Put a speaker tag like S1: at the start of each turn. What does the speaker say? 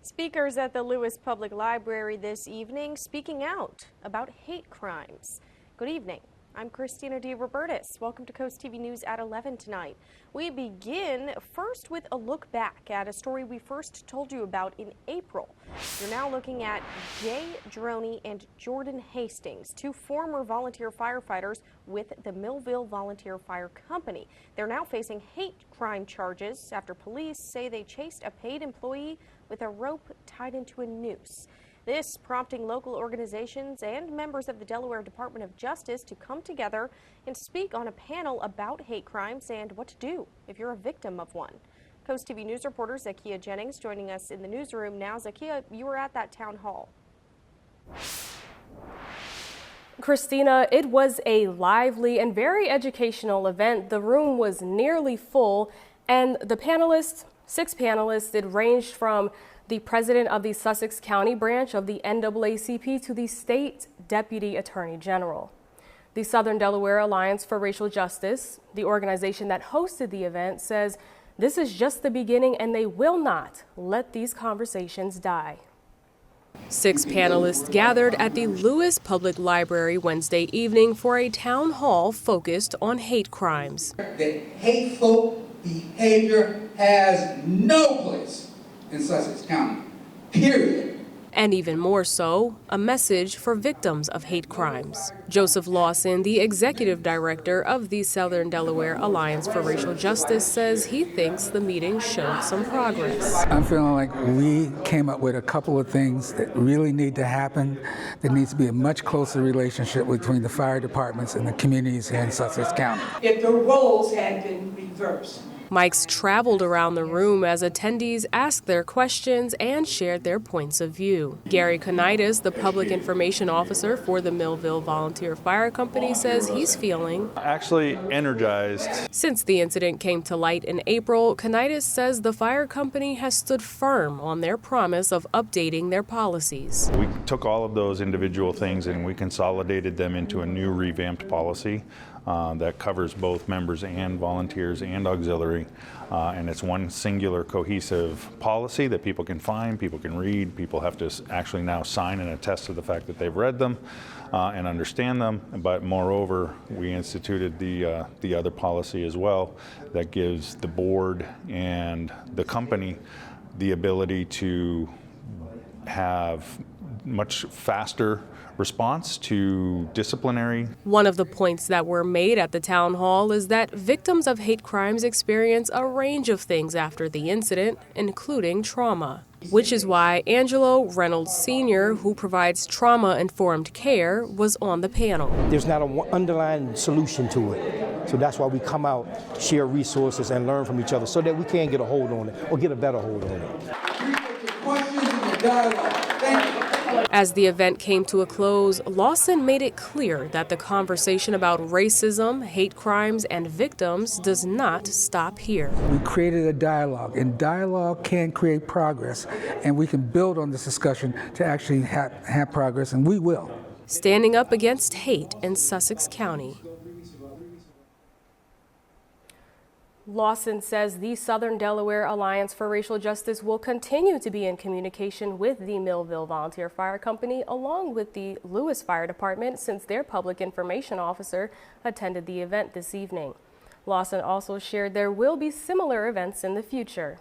S1: Speakers at the Lewis Public Library this evening speaking out about hate crimes. Good evening. I'm Christina DeRobertis. Welcome to Coast TV News at 11 tonight. We begin first with a look back at a story we first told you about in April. You're now looking at Jay Droney and Jordan Hastings, two former volunteer firefighters with the Millville Volunteer Fire Company. They're now facing hate crime charges after police say they chased a paid employee with a rope tied into a noose. This prompting local organizations and members of the Delaware Department of Justice to come together and speak on a panel about hate crimes and what to do if you're a victim of one. Coast TV News reporter Zakia Jennings joining us in the newsroom now. Zakia, you were at that town hall.
S2: Christina, it was a lively and very educational event. The room was nearly full, and the panelists, 6 panelists, it ranged from the president of the Sussex County branch of the NAACP to the state deputy attorney general. The Southern Delaware Alliance for Racial Justice, the organization that hosted the event, says this is just the beginning and they will not let these conversations die. 6 panelists gathered at the Lewis Public Library Wednesday evening for a town hall focused on hate crimes.
S3: That hateful behavior has no place in Sussex County, period.
S2: And even more so, a message for victims of hate crimes. Joseph Lawson, the executive director of the Southern Delaware Alliance for Racial Justice, says he thinks the meeting showed some progress.
S4: I'm feeling like we came up with a couple of things that really need to happen. There needs to be a much closer relationship between the fire departments and the communities here in Sussex County.
S5: If the roles had been reversed.
S2: Mics traveled around the room as attendees asked their questions and shared their points of view. Gary Conitis, the public information officer for the Millville Volunteer Fire Company, says he's feeling
S6: actually energized.
S2: Since the incident came to light in April, Conitis says the fire company has stood firm on their promise of updating their policies.
S6: We took all of those individual things and we consolidated them into a new revamped policy that covers both members and volunteers and auxiliary. And it's one singular cohesive policy that people can find, people can read, people have to actually now sign and attest to the fact that they've read them and understand them. But moreover, we instituted the other policy as well that gives the board and the company the ability to have much faster response to disciplinary.
S2: One of the points that were made at the town hall is that victims of hate crimes experience a range of things after the incident, including trauma, which is why Angelo Reynolds Sr., who provides trauma-informed care, was on the panel.
S7: There's not an underlying solution to it. So that's why we come out, share resources, and learn from each other so that we can get a hold on it or get a better hold on it.
S3: Questions and your dialogue. Thank you.
S2: As the event came to a close, Lawson made it clear that the conversation about racism, hate crimes, and victims does not stop here.
S4: We created a dialogue, and dialogue can create progress, and we can build on this discussion to actually have progress, and we will.
S2: Standing up against hate in Sussex County. Lawson says the Southern Delaware Alliance for Racial Justice will continue to be in communication with the Millville Volunteer Fire Company along with the Lewis Fire Department since their public information officer attended the event this evening. Lawson also shared there will be similar events in the future.